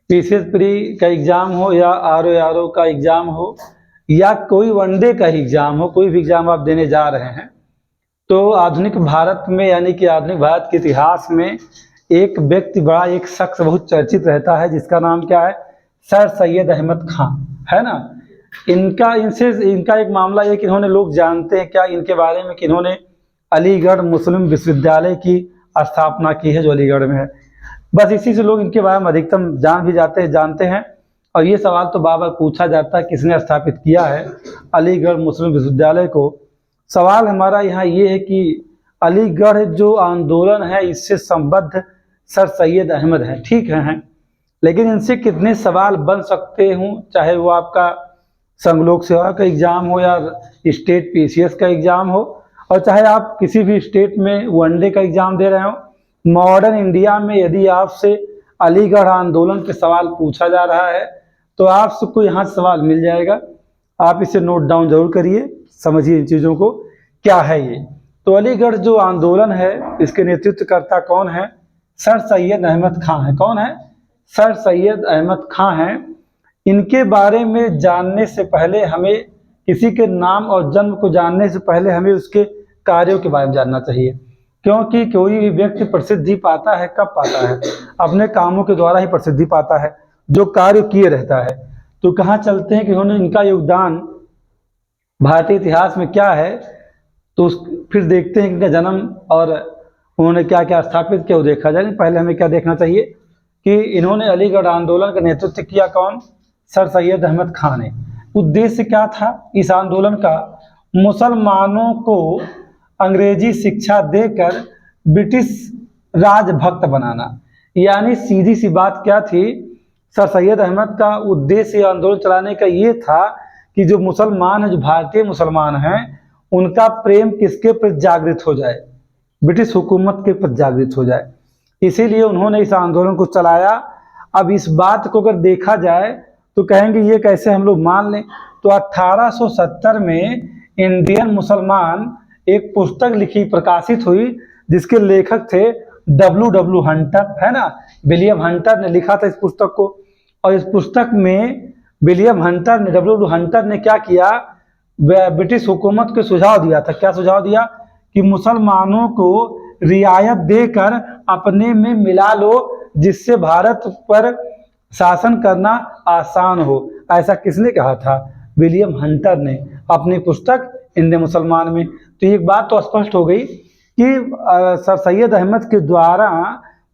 PCS pre का exam हो या आरओ का एग्ज़ाम हो या कोई वनडे का एग्ज़ाम हो, कोई भी एग्ज़ाम आप देने जा रहे हैं, तो आधुनिक भारत में यानी कि आधुनिक भारत के इतिहास में एक व्यक्ति बड़ा, एक शख्स बहुत चर्चित रहता है, जिसका नाम क्या है? सर सैयद अहमद खां, है ना। इनका एक मामला ये कि इन्होंने, लोग जानते हैं क्या इनके बारे में कि इन्होंने अलीगढ़ मुस्लिम विश्वविद्यालय की स्थापना की है, जो अलीगढ़ में है। बस इसी से लोग इनके बारे में अधिकतम जानते हैं। और ये सवाल तो बार बार पूछा जाता है, किसने स्थापित किया है अलीगढ़ मुस्लिम विश्वविद्यालय को। सवाल हमारा यहाँ ये है कि अलीगढ़ जो आंदोलन है, इससे संबद्ध सर सैयद अहमद हैं, ठीक है, लेकिन इनसे कितने सवाल बन सकते हों, चाहे वो आपका संघ लोक सेवा का एग्ज़ाम हो या स्टेट पीसीएस का एग्ज़ाम हो, और चाहे आप किसी भी स्टेट में वनडे का एग्ज़ाम दे रहे हो। मॉडर्न इंडिया में यदि आपसे अलीगढ़ आंदोलन पे सवाल पूछा जा रहा है तो आप सबको यहाँ सवाल मिल जाएगा। आप इसे नोट डाउन जरूर करिए, समझिए इन चीज़ों को क्या है ये। तो अलीगढ़ जो आंदोलन है, इसके नेतृत्वकर्ता कौन है? सर सैयद अहमद खां है। कौन है? सर सैयद अहमद खां हैं। इनके बारे में जानने से पहले हमें, किसी के नाम और जन्म को जानने से पहले हमें उसके कार्यों के बारे में जानना चाहिए, क्योंकि कोई भी व्यक्ति प्रसिद्धि पाता है, कब पाता है? अपने कामों के द्वारा ही प्रसिद्धि पाता है, जो कार्य किए रहता है। तो कहाँ चलते हैं कि उन्होंने, इनका योगदान भारतीय इतिहास में क्या है, तो फिर देखते हैं इनका जन्म और उन्होंने क्या क्या स्थापित किया वो देखा जाए। पहले हमें क्या देखना चाहिए कि इन्होंने अलीगढ़ आंदोलन का नेतृत्व किया कौन? सर सैयद अहमद खां ने। उद्देश्य क्या था इस आंदोलन का? मुसलमानों को अंग्रेजी शिक्षा देकर ब्रिटिश राजभक्त बनाना। यानी सीधी सी बात क्या थी, सर सैयद अहमद का उद्देश्य आंदोलन चलाने का ये था कि जो मुसलमान हैं, जो भारतीय मुसलमान हैं, उनका प्रेम किसके प्रति जागृत हो जाए? ब्रिटिश हुकूमत के प्रति जागृत हो जाए। इसीलिए उन्होंने इस आंदोलन को चलाया। अब इस बात को अगर देखा जाए तो कहेंगे ये कैसे हम लोग मान लें? तो 1870 में इंडियन मुसलमान एक पुस्तक लिखी, प्रकाशित हुई, जिसके लेखक थे W. हंटर, है ना। विलियम हंटर ने लिखा था इस पुस्तक को। और इस पुस्तक में विलियम हंटर ने, W. हंटर ने क्या किया? ब्रिटिश हुकूमत को सुझाव दिया था। क्या सुझाव दिया? कि मुसलमानों को रियायत देकर अपने में मिला लो, जिससे भारत पर शासन करना आसान हो। ऐसा किसने कहा था? विलियम हंटर ने, अपनी पुस्तक इंडियन मुसलमान में। तो एक बात तो स्पष्ट हो गई कि सर सैयद अहमद के द्वारा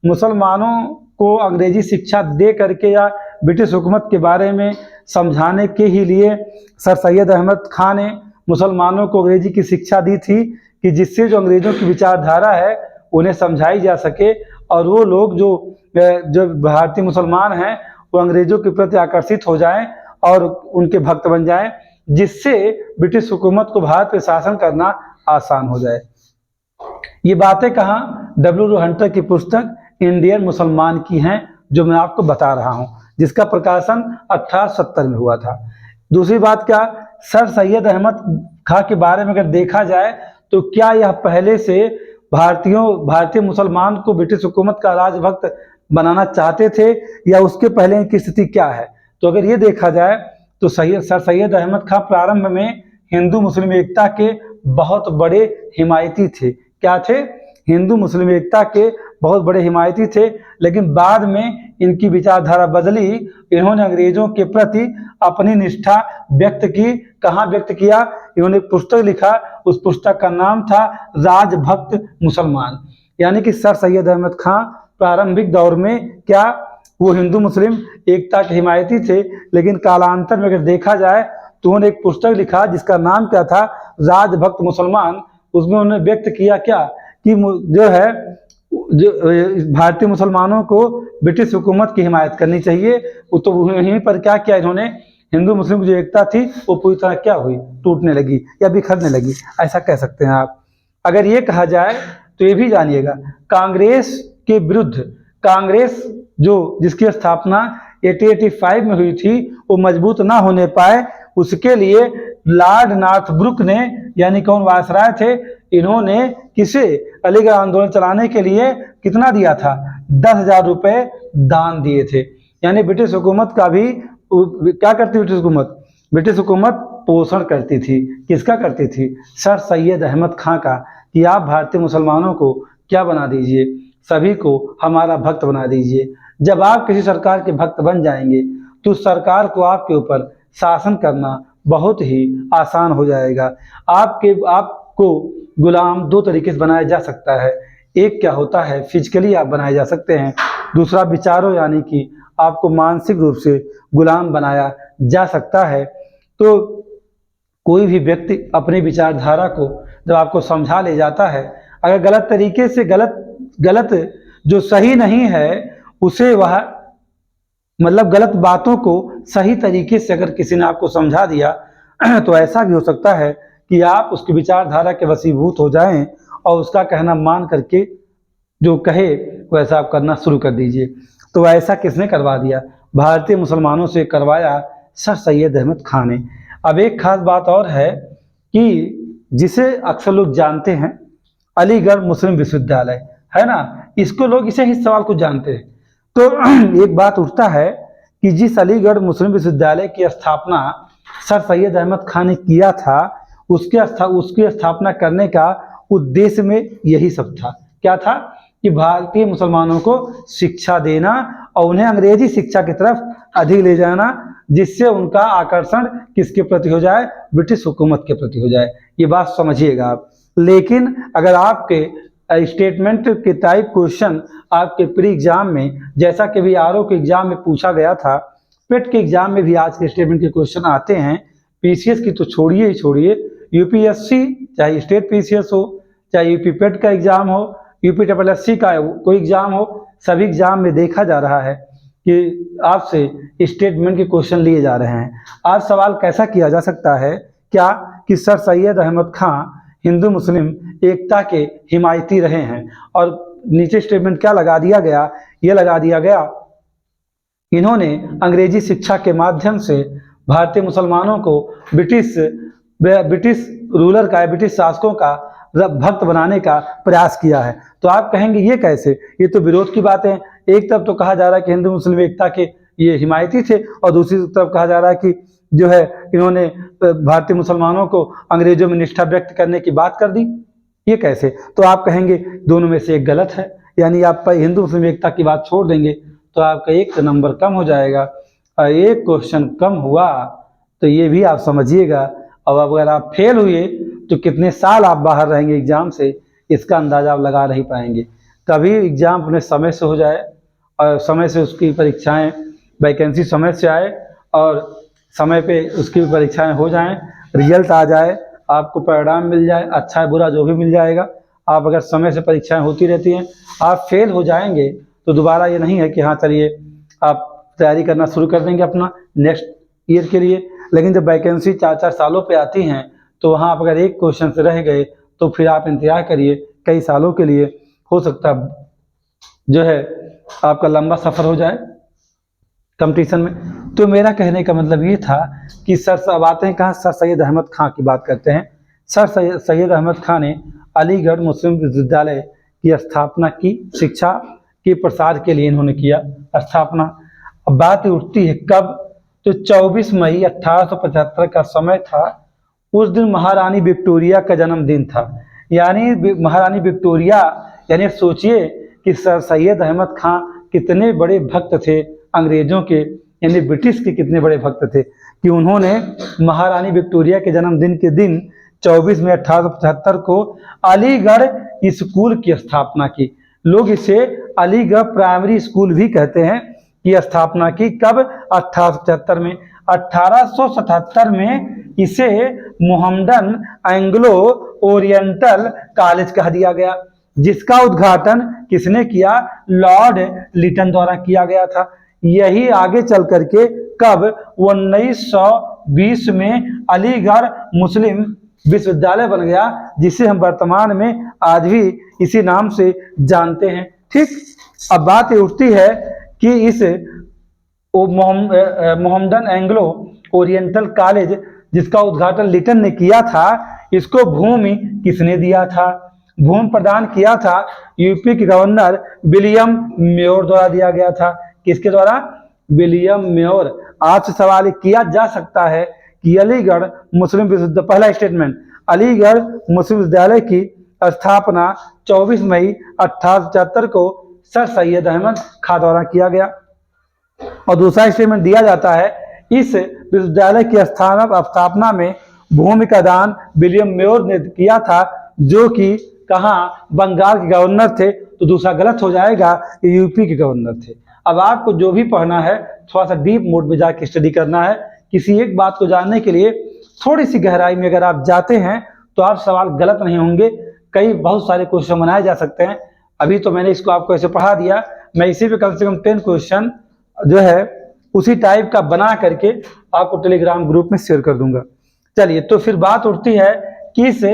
मुसलमानों को अंग्रेजी शिक्षा दे करके या ब्रिटिश हुकूमत के बारे में समझाने के ही लिए सर सैयद अहमद खां ने मुसलमानों को अंग्रेजी की शिक्षा दी थी, कि जिससे जो अंग्रेजों की विचारधारा है उन्हें समझाई जा सके, और वो लोग जो भारतीय मुसलमान हैं वो अंग्रेजों के प्रति आकर्षित हो जाएं और उनके भक्त बन जाएं, जिससे ब्रिटिश हुकूमत को भारत पर शासन करना आसान हो जाए। ये बातें कहाँ? W. हंटर की पुस्तक इंडियन मुसलमान की हैं, जो मैं आपको बता रहा हूँ, जिसका प्रकाशन 1870 में हुआ था। दूसरी बात क्या? सर सैयद अहमद खां के बारे में अगर देखा जाए तो क्या यह पहले से भारतीय मुसलमान को ब्रिटिश हुकूमत का राजभक्त बनाना चाहते थे, या उसके पहले इनकी स्थिति क्या है? तो अगर ये देखा जाए तो सर सैयद अहमद खां प्रारंभ में हिंदू मुस्लिम एकता के बहुत बड़े हिमायती थे। क्या थे? हिंदू मुस्लिम एकता के बहुत बड़े हिमायती थे, लेकिन बाद में इनकी विचारधारा बदली। इन्होंने अंग्रेजों के प्रति अपनी निष्ठा व्यक्त की। कहाँ व्यक्त किया? इन्होंने एक पुस्तक लिखा, उस पुस्तक का नाम था राजभक्त मुसलमान। यानी कि सर सैयद अहमद खां प्रारंभिक दौर में क्या, वो हिंदू मुस्लिम एकता के हिमायती थे, लेकिन कालांतर में अगर देखा जाए तो उन्होंने एक पुस्तक लिखा जिसका नाम क्या था? राजभक्त मुसलमान। उसमें उन्होंने व्यक्त किया क्या कि जो है, जो भारतीय मुसलमानों को ब्रिटिश हुकूमत की हिमायत करनी चाहिए। तो वहीं पर क्या किया इन्होंने? हिंदू मुस्लिम की जो एकता थी वो पूरी तरह क्या हुई? टूटने लगी या बिखरने लगी, ऐसा कह सकते हैं आप। अगर ये कहा जाए तो ये भी जानिएगा, कांग्रेस के विरुद्ध, कांग्रेस जिसकी स्थापना 1885 में हुई थी, वो मजबूत ना होने पाए, उसके लिए लॉर्ड नॉर्थब्रुक ने, यानी कौन वायसराय थे, इन्होंने किसे? अलीगढ़ आंदोलन चलाने के लिए कितना दिया था? 10,000 रुपए दान दिए थे। यानी ब्रिटिश हुकूमत का भी क्या करती ब्रिटिश हुकूमत? ब्रिटिश हुकूमत पोषण करती थी। किसका करती थी? सर सैयद अहमद खां का, कि आप भारतीय मुसलमानों को क्या बना दीजिए, सभी को हमारा भक्त बना दीजिए। जब आप किसी सरकार के भक्त बन जाएंगे तो सरकार को आपके ऊपर शासन करना बहुत ही आसान हो जाएगा। आपको गुलाम दो तरीके से बनाया जा सकता है। एक क्या होता है, फिजिकली आप बनाए जा सकते हैं। दूसरा विचारों यानी कि आपको मानसिक रूप से गुलाम बनाया जा सकता है। तो कोई भी व्यक्ति अपनी विचारधारा को जब आपको समझा ले जाता है, अगर गलत तरीके से गलत जो सही नहीं है उसे वह मतलब गलत बातों को सही तरीके से अगर किसी ने आपको समझा दिया तो ऐसा भी हो सकता है कि आप उसकी विचारधारा के वशीभूत हो जाएं और उसका कहना मान करके जो कहे वैसा आप करना शुरू कर दीजिए। तो ऐसा किसने करवा दिया? भारतीय मुसलमानों से करवाया सर सैयद अहमद खां ने। अब एक खास बात और है कि जिसे अक्सर लोग जानते हैं, अलीगढ़ मुस्लिम विश्वविद्यालय है ना, इसको लोग इसे ही सवाल को जानते हैं। तो एक बात उठता है कि जिस अलीगढ़ मुस्लिम विश्वविद्यालय की स्थापना सर सैयद अहमद खान ने किया था, उसकी स्थापना करने का उद्देश्य में यही सब था। क्या था? कि भारतीय मुसलमानों को शिक्षा देना और उन्हें अंग्रेजी शिक्षा की तरफ अधिक ले जाना, जिससे उनका आकर्षण किसके प्रति हो जाए? ब्रिटिश हुकूमत के प्रति हो जाए। ये बात समझिएगा आप। लेकिन अगर आपके स्टेटमेंट के टाइप क्वेश्चन आपके प्री एग्जाम में, जैसा कि भी आरओ के एग्जाम में पूछा गया था, पेट के एग्जाम में भी आज के स्टेटमेंट के क्वेश्चन आते हैं। पीसीएस की तो छोड़िए ही छोड़िए, यूपीएससी चाहे स्टेट पीसीएस हो, चाहे यूपी पेट का एग्जाम हो, यूपी SSC का कोई एग्जाम हो, सभी एग्जाम में देखा जा रहा है कि आपसे स्टेटमेंट के क्वेश्चन लिए जा रहे हैं। आज सवाल कैसा किया जा सकता है क्या कि सर सैयद अहमद खां हिंदू मुस्लिम एकता के हिमायती रहे हैं, और नीचे स्टेटमेंट क्या लगा दिया गया? ये लगा दिया गया, इन्होंने अंग्रेजी शिक्षा के माध्यम से भारतीय मुसलमानों को ब्रिटिश रूलर का, ब्रिटिश शासकों का भक्त बनाने का प्रयास किया है। तो आप कहेंगे ये कैसे? ये तो विरोध की बात है। एक तरफ तो कहा जा रहा है कि हिंदू मुस्लिम एकता के ये हिमायती थे, और दूसरी तरफ कहा जा रहा है कि जो है इन्होंने भारतीय मुसलमानों को अंग्रेजों में निष्ठा व्यक्त करने की बात कर दी। ये कैसे? तो आप कहेंगे दोनों में से एक गलत है, यानी आप हिंदू मुस्लिम एकता की बात छोड़ देंगे तो आपका एक नंबर कम हो जाएगा, और एक क्वेश्चन कम हुआ तो ये भी आप समझिएगा। और अगर आप फेल हुए तो कितने साल आप बाहर रहेंगे एग्जाम से, इसका अंदाजा आप लगा नहीं पाएंगे। कभी एग्जाम अपने समय से हो जाए और समय से उसकी परीक्षाएं, वैकेंसी समय से आए और समय पे उसकी परीक्षाएं हो जाएं, रिजल्ट आ जाए, आपको परिणाम मिल जाए, अच्छा है बुरा जो भी मिल जाएगा। आप अगर समय से परीक्षाएं होती रहती हैं, आप फेल हो जाएंगे तो दोबारा ये नहीं है कि हाँ चलिए आप तैयारी करना शुरू कर देंगे अपना नेक्स्ट ईयर के लिए। लेकिन जब वैकेंसी 4-4 सालों पे आती हैं तो वहाँ आप अगर एक क्वेश्चन से रह गए तो फिर आप इंतजार करिए कई सालों के लिए, हो सकता जो है आपका लंबा सफ़र हो जाए कंपटीशन में। तो मेरा कहने का मतलब ये था कि अब आते हैं कहाँ, सर सैयद अहमद खां की बात करते हैं। सर सैयद अहमद खां ने अलीगढ़ मुस्लिम विश्वविद्यालय की स्थापना की, शिक्षा के प्रसार के लिए इन्होंने किया स्थापना। अब बात उठती है कब? तो 24 मई 1875 का समय था। उस दिन महारानी विक्टोरिया का जन्मदिन था। यानी महारानी विक्टोरिया, यानी सोचिए कि सर सैयद अहमद खां कितने बड़े भक्त थे अंग्रेजों के, यानी ब्रिटिश के कितने बड़े भक्त थे कि उन्होंने महारानी विक्टोरिया के जन्मदिन के दिन 24 मई 1875 को अलीगढ़ स्कूल की स्थापना की। लोग इसे अलीगढ़ प्राइमरी स्कूल भी कहते हैं की स्थापना की। कब? 1875 में। 1877 में इसे मोहम्मडन एंग्लो ओरिएंटल कॉलेज कह दिया गया, जिसका उद्घाटन किसने किया? लॉर्ड लिटन द्वारा किया गया था। यही आगे चल करके कब? 1920 में अलीगढ़ मुस्लिम विश्वविद्यालय बन गया, जिसे हम वर्तमान में आज भी इसी नाम से जानते हैं। ठीक, अब बात ये उठती है कि इस मोहम्मडन एंग्लो ओरिएंटल कॉलेज जिसका उद्घाटन लिटन ने किया था, इसको भूमि किसने दिया था? भूमि प्रदान किया था यूपी के गवर्नर विलियम म्योर द्वारा दिया गया था। किसके द्वारा? William more. आपसे सवाल किया जा सकता है कि अलीगढ़ मुस्लिम विश्वविद्यालय, पहला स्टेटमेंट, अलीगढ़ मुस्लिम विश्वविद्यालय की स्थापना 24 मई 1875 को सर सैयद अहमद खां द्वारा किया गया। और दूसरा स्टेटमेंट दिया जाता है, इस विश्वविद्यालय की स्थापना में भूमि का दान विलियम म्योर ने किया था, जो कि कहाँ, बंगाल के गवर्नर थे। तो दूसरा गलत हो जाएगा, ये यूपी के गवर्नर थे। अब आपको जो भी पढ़ना है थोड़ा सा डीप मोड में जाके स्टडी करना है। किसी एक बात को जानने के लिए थोड़ी सी गहराई में अगर आप जाते हैं तो आप सवाल गलत नहीं होंगे। कई बहुत सारे क्वेश्चन बनाए जा सकते हैं। अभी तो मैंने इसको आपको ऐसे पढ़ा दिया, मैं इसी पे कम से कम 10 क्वेश्चन जो है उसी टाइप का बना करके आपको टेलीग्राम ग्रुप में शेयर कर दूंगा। चलिए, तो फिर बात उठती है कि इस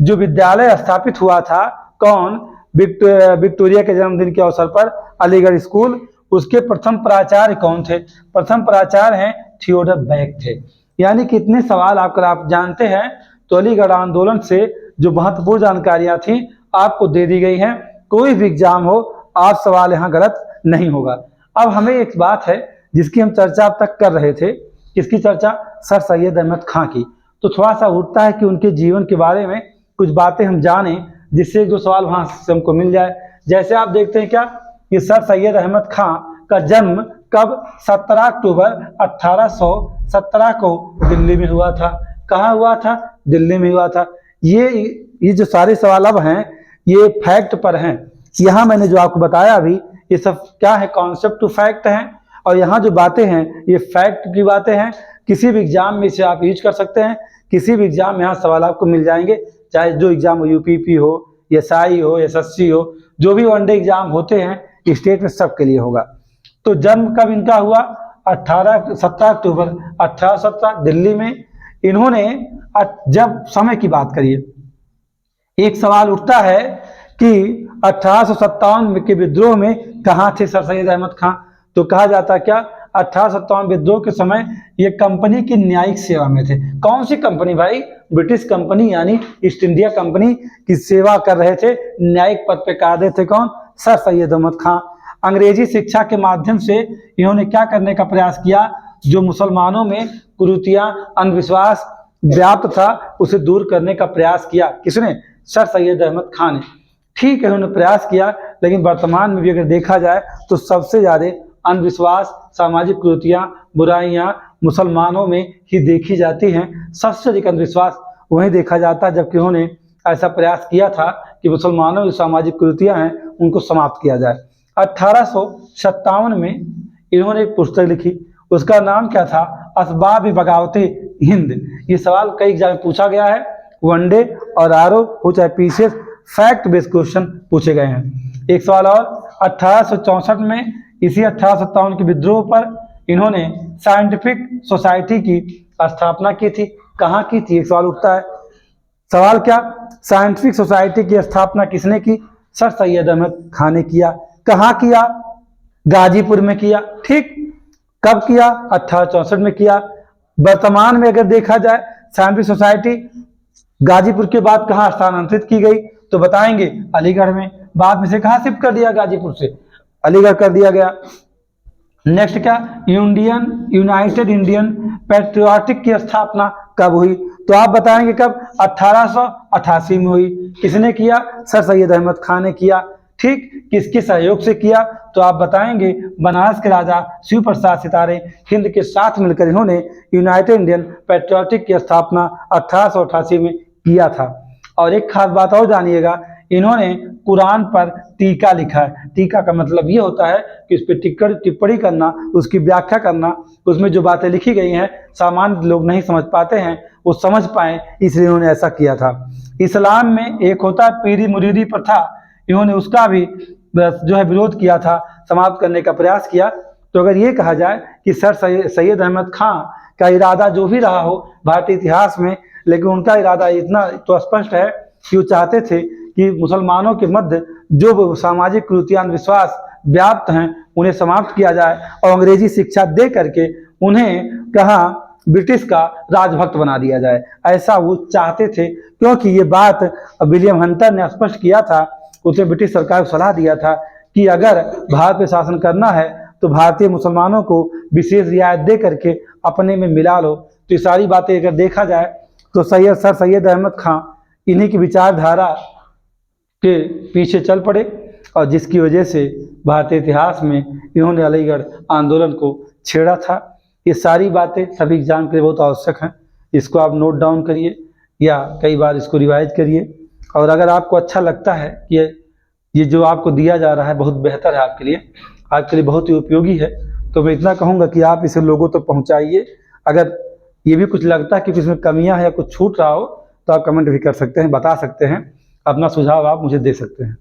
जो विद्यालय स्थापित हुआ था, कौन, विक्टोरिया के जन्मदिन के अवसर पर अलीगढ़ स्कूल, उसके प्रथम प्राचार्य कौन थे? प्रथम प्राचार्य हैं थियोडर बैक थे। यानी कितने सवाल आप जानते हैं तो अलीगढ़ आंदोलन से जो महत्वपूर्ण जानकारियां थी आपको दे दी गई हैं। कोई भी एग्जाम हो, आप सवाल यहाँ गलत नहीं होगा। अब हमें एक बात है जिसकी हम चर्चा अब तक कर रहे थे, किसकी चर्चा? सर सैयद अहमद खां की। तो थोड़ा सा उठता है कि उनके जीवन के बारे में कुछ बातें हम जानें, जिससे एक दो सवाल वहां से हमको मिल जाए। जैसे आप देखते हैं क्या कि सर सैयद अहमद खां का जन्म कब? 17 अक्टूबर 1817 को दिल्ली में हुआ था। कहाँ हुआ था? दिल्ली में हुआ था। ये जो सारे सवाल अब हैं ये फैक्ट पर हैं। यहाँ मैंने जो आपको बताया अभी, ये सब क्या है? कॉन्सेप्ट टू फैक्ट हैं। और यहाँ जो बातें हैं ये फैक्ट की बातें हैं। किसी भी एग्जाम में इसे आप यूज कर सकते हैं। किसी भी एग्जाम में यहाँ सवाल आपको मिल जाएंगे, चाहे जो एग्जाम हो, यूपीपी हो, एसआई हो, एसएससी हो, जो भी वनडे एग्जाम होते हैं स्टेट में सबके लिए होगा। तो जन्म कब इनका हुआ? 17 अक्टूबर 1817 दिल्ली में। इन्होंने जब समय की बात करिए, एक सवाल उठता है कि 1857 के विद्रोह में कहाँ थे सर सैयद अहमद खां? तो कहा जाता क्या? 1857 विद्रोह के समय ये कंपनी की न्यायिक सेवा में थे। कौन सी कंपनी भाई? ब्रिटिश कंपनी, यानी ईस्ट इंडिया कंपनी की सेवा कर रहे थे। न्यायिक पद पे कायदे थे कौन? सर सैयद अहमद खां। अंग्रेजी शिक्षा के माध्यम से इन्होंने क्या करने का प्रयास किया? जो मुसलमानों में कुरीतियां, अंधविश्वास व्याप्त था, उसे दूर करने का प्रयास किया। किसने? सर सैयद अहमद खां ने। ठीक है, उन्होंने प्रयास किया, लेकिन वर्तमान में भी अगर देखा जाए तो सबसे ज्यादा अंधविश्वास, सामाजिक कुरीतियां, बुराइयां मुसलमानों में ही देखी जाती हैं। सबसे अधिक अंधविश्वास वहीं देखा जाता है, जबकि उन्होंने ऐसा प्रयास किया था कि मुसलमानों की सामाजिक कुरीतियां हैं उनको समाप्त किया जाए। 1857 में इन्होंने एक पुस्तक लिखी, उसका नाम क्या था? असबाब बगावते हिंद। ये सवाल कई एग्जाम में पूछा गया है, वनडे और आरओ हो चाहे पीसीएस, फैक्ट बेस्ड क्वेश्चन पूछे गए हैं। एक सवाल और, 1864 में इसी 1857 के विद्रोह पर इन्होंने साइंटिफिक सोसाइटी की स्थापना की थी। कहाँ की थी? एक सवाल उठता है। सवाल क्या? साइंटिफिक सोसाइटी की स्थापना किसने की? सर सैयद अहमद खां ने किया। कहाँ किया? गाजीपुर में किया। ठीक, कब किया? 1864 में किया। वर्तमान में अगर देखा जाए साइंटिफिक सोसाइटी गाजीपुर के बाद कहाँ स्थानांतरित की गई? तो बताएंगे अलीगढ़ में। बाद में से कहाँ शिफ्ट कर दिया? गाजीपुर से अलीगढ़ कर दिया गया। नेक्स्ट क्या? यूनाइटेड इंडियन पैट्रियोटिक की स्थापना कब हुई? तो आप बताएंगे कब? 1888 में हुई। किसने किया? सर सैयद अहमद खां ने किया। ठीक, किसके सहयोग से किया? तो आप बताएंगे बनारस के राजा शिव प्रसाद सितारे हिंद के साथ मिलकर इन्होंने यूनाइटेड इंडियन पैट्रियोटिक की स्थापना 1888 में किया था। और एक खास बात और जानिएगा, इन्होंने कुरान पर टीका लिखा है। टीका का मतलब ये होता है कि उस पर टिप्पणी करना, उसकी व्याख्या करना, उसमें जो बातें लिखी गई हैं सामान्य लोग नहीं समझ पाते हैं, वो समझ पाए, इसलिए उन्होंने ऐसा किया था। इस्लाम में एक होता है पीरी मुरीदी प्रथा, इन्होंने उसका भी जो है विरोध किया था, समाप्त करने का प्रयास किया। तो अगर ये कहा जाए कि सर सैयद अहमद खां का इरादा जो भी रहा हो भारतीय इतिहास में, लेकिन उनका इरादा इतना तो स्पष्ट है कि वो चाहते थे कि मुसलमानों के मध्य जो सामाजिक कुरीतियां, अंधविश्वास व्याप्त हैं उन्हें समाप्त किया जाए और अंग्रेजी शिक्षा दे करके उन्हें कहाँ ब्रिटिश का राजभक्त बना दिया जाए। ऐसा वो चाहते थे, क्योंकि ये बात विलियम हंटर ने स्पष्ट किया था। उसने ब्रिटिश सरकार को सलाह दिया था कि अगर भारत पे शासन करना है तो भारतीय मुसलमानों को विशेष रियायत दे करके अपने में मिला लो। तो ये सारी बातें अगर देखा जाए तो सर सैयद अहमद खां इन्हीं की विचारधारा के पीछे चल पड़े और जिसकी वजह से भारतीय इतिहास में इन्होंने अलीगढ़ आंदोलन को छेड़ा था। ये सारी बातें सभी एग्जाम के लिए बहुत आवश्यक हैं, इसको आप नोट डाउन करिए या कई बार इसको रिवाइज करिए। और अगर आपको अच्छा लगता है कि ये जो आपको दिया जा रहा है बहुत बेहतर है आपके लिए बहुत ही उपयोगी है, तो मैं इतना कहूँगा कि आप इसे लोगों तक पहुँचाइए। अगर ये भी कुछ लगता है कि इसमें कमियां हैं या कुछ छूट रहा हो तो आप कमेंट भी कर सकते हैं, बता सकते हैं, अपना सुझाव आप मुझे दे सकते हैं।